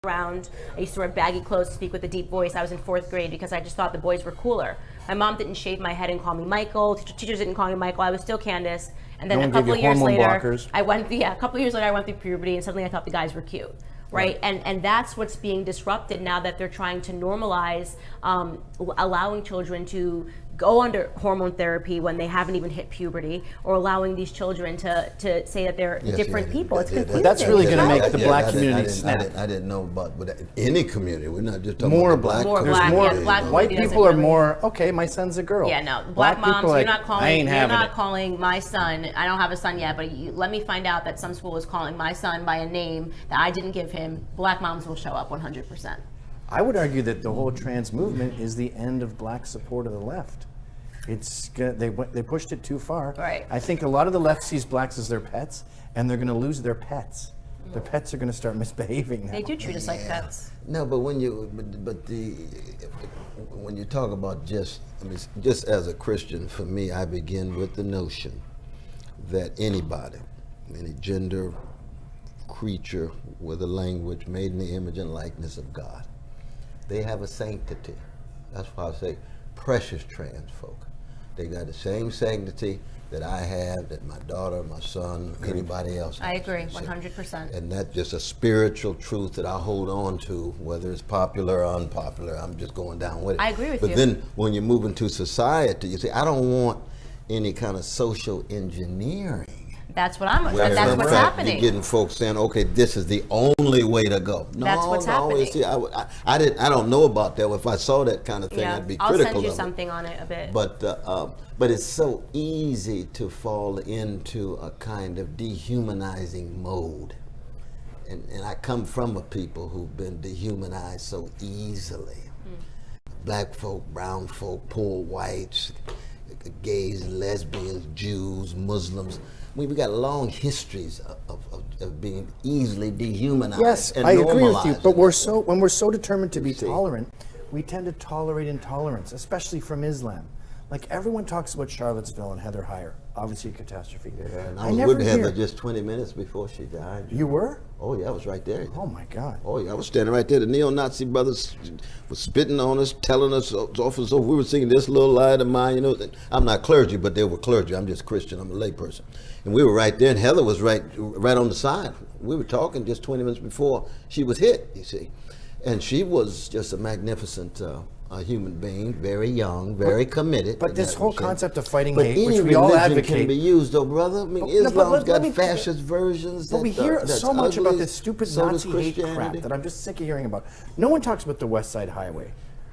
around. I used to wear baggy clothes to speak with a deep voice. I was in 4th grade because I just thought the boys were cooler. My mom didn't shave my head and call me Michael. Teachers didn't call me Michael. I was still Candace. And then a couple of years later, I went through puberty, and suddenly I thought the guys were cute. Right, and that's what's being disrupted now that they're trying to normalize allowing children to go under hormone therapy when they haven't even hit puberty, or allowing these children to say that they're different people. It's confusing. That's really going to make the black community snap. I didn't know about any community. We're not just talking more about black. More black. More, black white people are more okay. My son's a girl. Yeah, no, black moms. Like, you're not calling my son. I don't have a son yet, but let me find out that some school is calling my son by a name that I didn't give him. Black moms will show up 100%. I would argue that the whole trans movement is the end of black support of the left. They pushed it too far. Right. I think a lot of the left sees blacks as their pets, and they're going to lose their pets. Their pets are going to start misbehaving now. They do treat us like pets. No, but when you talk about just as a Christian, for me, I begin with the notion that anybody, any gender, creature with a language made in the image and likeness of God, they have a sanctity. That's why I say precious trans folk. They got the same sanctity that I have, that my daughter, my son, anybody else has. I agree, 100%. And that's just a spiritual truth that I hold on to, whether it's popular or unpopular. I'm just going down with it. I agree with you. But then when you move into society, you say, I don't want any kind of social engineering. That's what that's what's happening. You're getting folks saying, okay, this is the only way to go. No, that's what's happening. See, I don't know about that. If I saw that kind of thing, I'd be critical of it. I'll send you something on it a bit. But it's so easy to fall into a kind of dehumanizing mode. And I come from a people who've been dehumanized so easily. Black folk, brown folk, poor whites, gays, lesbians, Jews, Muslims. We've got long histories of being easily dehumanized. Yes, and I agree with you. But when we're so determined to be see. tolerant, we tend to tolerate intolerance, especially from Islam. Like everyone talks about Charlottesville and Heather Heyer, obviously a catastrophe. Yeah, and I was with Heather just 20 minutes before she died. You were? Oh yeah, I was right there. Oh my God. Oh yeah, I was standing right there. The neo-Nazi brothers were spitting on us, telling us off and so. We were singing this little lie of mine, you know. I'm not clergy, but they were clergy. I'm just Christian. I'm a layperson. And we were right there, and Heather was right on the side. We were talking just 20 minutes before she was hit, you see. And she was just a magnificent a human being, very young, very committed. But this whole concept of fighting but hate, which we all advocate, can be used, though, brother. I mean, Islam's got fascist versions. But we hear so much about this stupid Nazi hate crap that I'm just sick of hearing about. No one talks about the West Side Highway.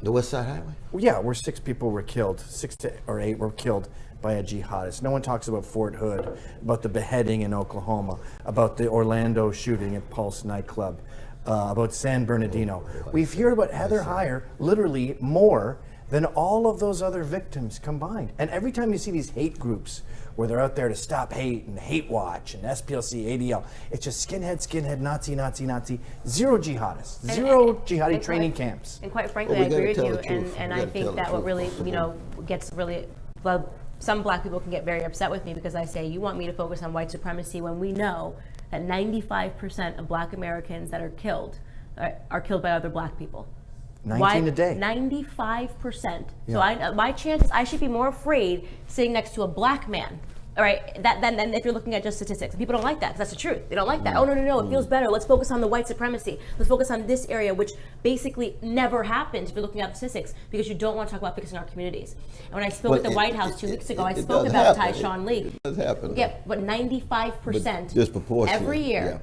The West Side Highway? Yeah, where 6 people were killed, 6 or 8 were killed by a jihadist. No one talks about Fort Hood, about the beheading in Oklahoma, about the Orlando shooting at Pulse nightclub. About San Bernardino. We've heard about Heather Heyer literally more than all of those other victims combined. And every time you see these hate groups where they're out there to stop hate and hate watch and SPLC, ADL, it's just skinhead, Nazi, zero jihadists, zero jihadi training camps. And quite frankly, I agree with you. And I think that what really, gets really, well, some black people can get very upset with me because I say, you want me to focus on white supremacy when we know that 95% of black Americans that are killed by other black people. 19 a day. 95%. Yeah. So my chances, I should be more afraid sitting next to a black man, all right, than if you're looking at just statistics. People don't like that because that's the truth. They don't like that. Oh, no, it feels better. Let's focus on the white supremacy. Let's focus on this area, which basically never happens if you're looking at statistics, because you don't want to talk about fixing our communities. And when I spoke at the White House 2 weeks ago, I spoke about Tyshawn Lee. It does happen. Yeah, but 95% disproportionately every year,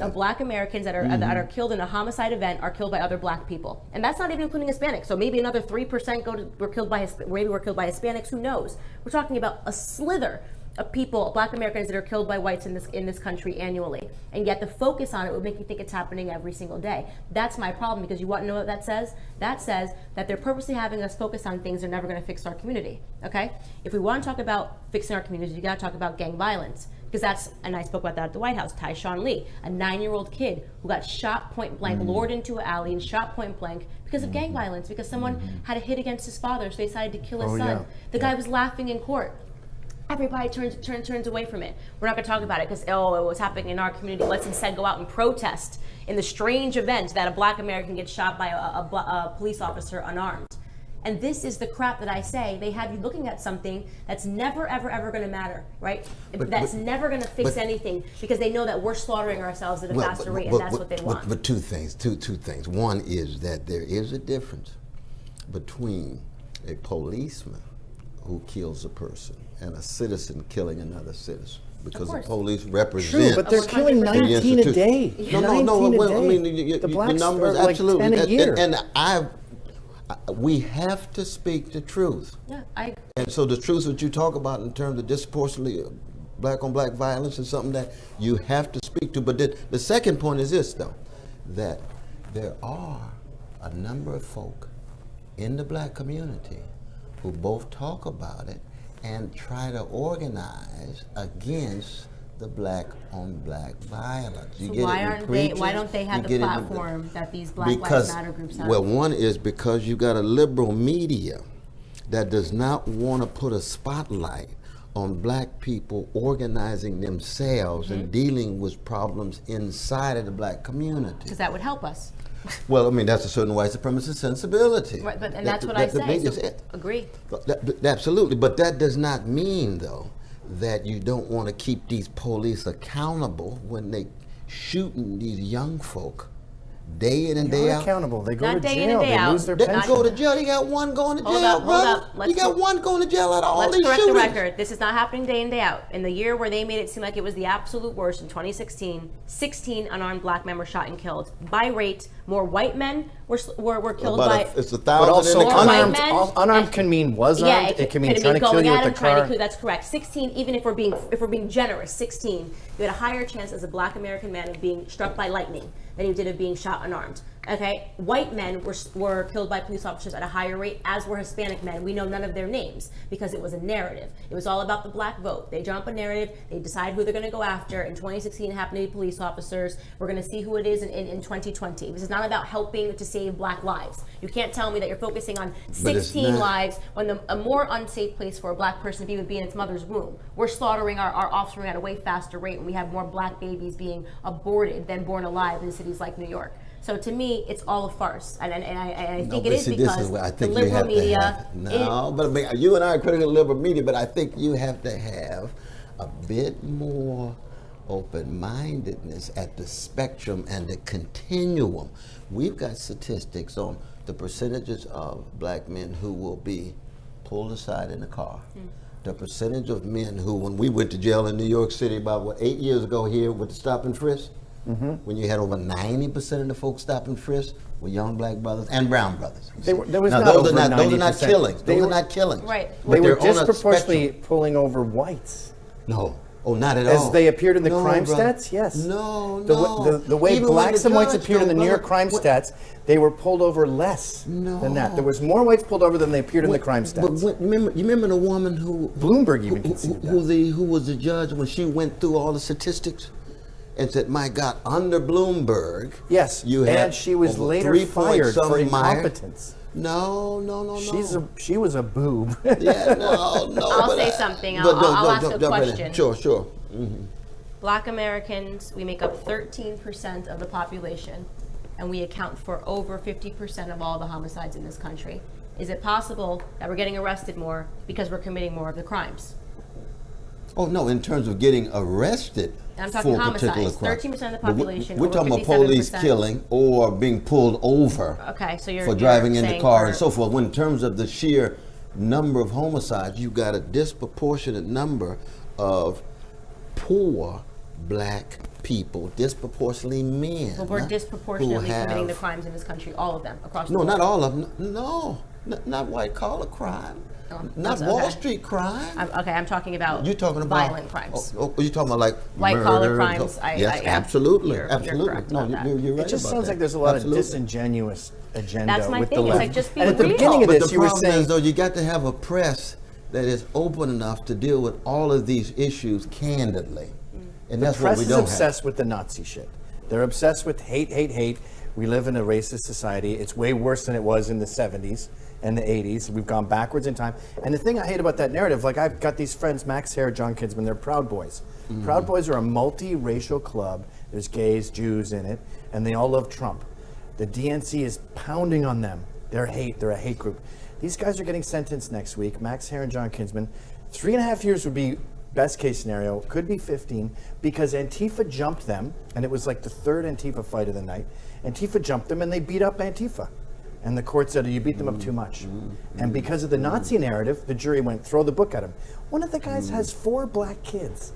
of black Americans that are killed in a homicide event are killed by other black people. And that's not even including Hispanics. So maybe another 3% were killed by Hispanics, who knows? We're talking about a slither of people, black Americans, that are killed by whites in this country annually. And yet the focus on it would make you think it's happening every single day. That's my problem, because you want to know what that says? That says that they're purposely having us focus on things they're never going to fix our community, okay? If we want to talk about fixing our communities, you got to talk about gang violence. Because and I spoke about that at the White House, Tyshawn Lee, a 9-year-old kid who got shot point blank, lured into an alley and shot point blank because of gang violence, because someone had a hit against his father, so they decided to kill his son. The guy was laughing in court. everybody turns away from it. We're not going to talk about it because, oh, it was happening in our community. Let's instead go out and protest in the strange event that a black American gets shot by a police officer unarmed. And this is the crap that I say. They have you looking at something that's never, ever, ever going to matter, right? That's never going to fix anything because they know that we're slaughtering ourselves at a faster rate, and that's what they want. But two things. One is that there is a difference between a policeman who kills a person and a citizen killing another citizen. Because the police represent. True, but they're killing 19 a day. No. Well, I mean, the blacks the numbers are like absolutely. 10 a year. And we have to speak the truth. Yeah, And so the truth that you talk about in terms of disproportionately black on black violence is something that you have to speak to. But the second point is this, though, that there are a number of folk in the black community who both talk about it and try to organize against the black on black violence. So why don't they have the platform that these Black Lives Matter groups have? Well, one is because you got a liberal media that does not want to put a spotlight on black people organizing themselves and dealing with problems inside of the black community. Because that would help us. Well, I mean, that's a certain white supremacist sensibility. Right, and that's what I say. So agree. Absolutely, but that does not mean, though, that you don't want to keep these police accountable when they shooting these young folk day in and day out. Accountable. They go Not to day jail. in and day They out. lose their They pension. go to jail. You got one going to jail, brother. You got one going to jail out of all these Let's correct shootings. the record. This is not happening day in, day out. In the year where they made it seem like it was the absolute worst, in 2016, 16 unarmed black men were shot and killed. By rate, more white men were killed by. It's 1,000 But also, in the unarmed, men, unarmed can mean was armed. It can mean trying to kill you with a car. That's correct. 16, even if we're being generous, 16, you had a higher chance as a black American man of being struck by lightning than you did of being shot unarmed. Okay, white men were killed by police officers at a higher rate, as were Hispanic men. We know none of their names because it was a narrative. It was all about the black vote. They jump a narrative, they decide who they're going to go after. In 2016, it happened to be police officers. We're going to see who it is in 2020. This is not about helping to save black lives. You can't tell me that you're focusing on 16 lives when a more unsafe place for a black person to be would be in its mother's womb. We're slaughtering our offspring at a way faster rate when we have more black babies being aborted than born alive in cities like New York. So to me, it's all a farce, and I think it is because the liberal media. But I mean, you and I are critical of liberal media, but I think you have to have a bit more open-mindedness at the spectrum and the continuum. We've got statistics on the percentages of black men who will be pulled aside in a car. The percentage of men who, when we went to jail in New York City about 8 years ago here with the stop and frisk, when you had over 90% of the folks stop and frisk were young black brothers and brown brothers. There was now, not those over are not 90%. killings. Those are not killings. Right. They were disproportionately pulling over whites. No. Oh, not at all. As they appeared in the crime stats, yes. No. The way Even blacks and whites judge, appeared in the New York brother, crime stats, they were pulled over less than that. There was more whites pulled over than they appeared in the crime stats. But you remember the woman who Bloomberg even considered that. Who was the judge when she went through all the statistics and said, "My God, under Bloomberg, yes, you had and she was later fired for incompetence." No. She was a boob. Yeah, no. I'll say something. I'll ask a question. Sure. Black Americans, we make up 13% of the population, and we account for over 50% of all the homicides in this country. Is it possible that we're getting arrested more because we're committing more of the crimes? Oh no, in terms of getting arrested I'm talking for homicides. particular 13% of the crimes. population. We're talking about police killing or being pulled over for driving in the car and so forth. When in terms of the sheer number of homicides, you've got a disproportionate number of poor black people, disproportionately men. Well, we're disproportionately committing the crimes in this country, all of them, across the board. No, not all of them. No, not white collar crime. Not Wall Street crime. I'm talking about you're talking about violent crimes. You're talking about like white collar crimes. Yes, absolutely. You're correct No, about you're right. It just sounds like there's a lot of disingenuous agenda That's my with thing. the It's left. like just be and at the real. beginning of But this, the you were problem saying, is, though, you got to have a press that is open enough to deal with all of these issues candidly, and that's what we press don't is obsessed with the Nazi shit. They're obsessed with hate. We live in a racist society. It's way worse than it was in the 70s and the 80s. We've gone backwards in time. And the thing I hate about that narrative, like I've got these friends, Max Hare, John Kinsman, they're Proud Boys. Proud Boys are a multi-racial club. There's gays, Jews in it, and they all love Trump. The DNC is pounding on them. They're a hate group. These guys are getting sentenced next week, Max Hare and John Kinsman. 3.5 years would be best case scenario, could be 15, because Antifa jumped them, and it was like the third Antifa fight of the night. Antifa jumped them and they beat up Antifa. And the court said, you beat them up too much. And because of the Nazi narrative, the jury went, throw the book at him. One of the guys has 4 black kids,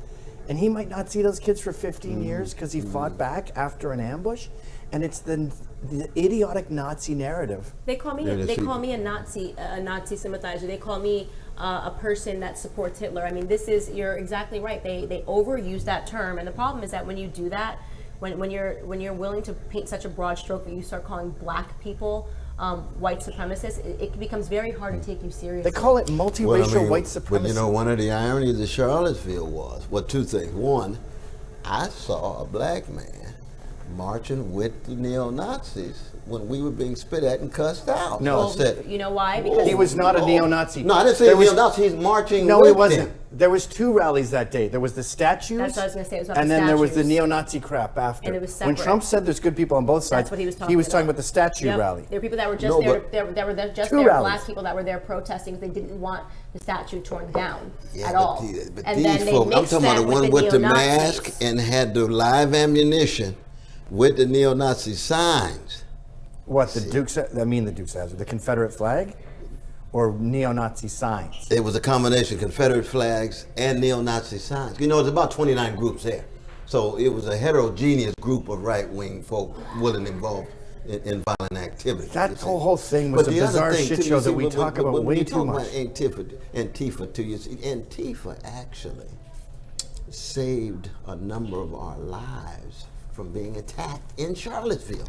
and he might not see those kids for 15 years because he fought back after an ambush. And it's the idiotic Nazi narrative. They call me a Nazi sympathizer. They call me a person that supports Hitler. I mean, you're exactly right. They overuse that term, and the problem is that when you do that, when you're willing to paint such a broad stroke that you start calling black people white supremacists, it becomes very hard to take you seriously. They call it multiracial white supremacy. But you know, one of the ironies of Charlottesville was, well, 2 things. One, I saw a black man marching with the neo-Nazis when we were being spit at and cussed out. No, you know why? Because he was not a neo-Nazi. No, I didn't say neo-Nazi. He's marching with them. No, he wasn't. There was 2 rallies that day. There was the statues. That's what I was going to say. It was about and the then statues. there was the neo-Nazi crap after. And it was when separate. Trump said there's good people on both sides, that's what he was talking about the statue rally. There were people that were just black people that were there protesting because they didn't want the statue torn down at all. But and these then they folks, I'm mixed talking about that the one with the neo-Nazis. mask and had the live ammunition with the neo-Nazi signs. What, the Dukes, I mean the Dukes Hazard, the Confederate flag? Or neo-Nazi signs? It was a combination, Confederate flags and neo-Nazi signs. You know, there's about 29 groups there. So it was a heterogeneous group of right-wing folk willing involved in violent activity. That whole thing was a bizarre shit show that we talk about way too much. Antifa to you, Antifa actually saved a number of our lives from being attacked in Charlottesville.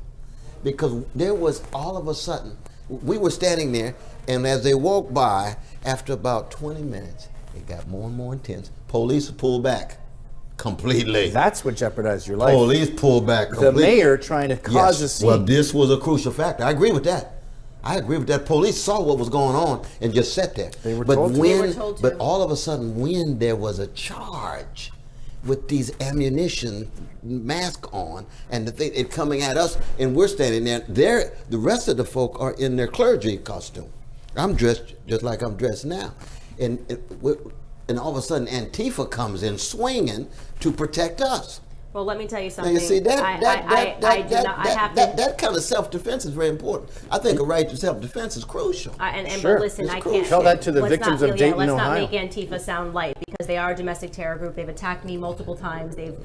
Because there was all of a sudden, we were standing there, and as they walked by, after about 20 minutes, it got more and more intense. Police pulled back completely. That's what jeopardized your life. Police pulled back completely. The mayor trying to cause a scene. Well, this was a crucial factor. I agree with that. Police saw what was going on and just sat there. They were told to. But all of a sudden, when there was a charge with these ammunition mask on and it coming at us, and we're standing there, the rest of the folk are in their clergy costume. I'm dressed just like I'm dressed now, and all of a sudden Antifa comes in swinging to protect us. Well, let me tell you something. Now, you see that that kind of self-defense is very important. I think a right to self-defense is crucial. Sure. But listen, I can't tell that to the victims of Dayton, let's Ohio. not make Antifa sound light, because they are a domestic terror group. They've attacked me multiple times. They've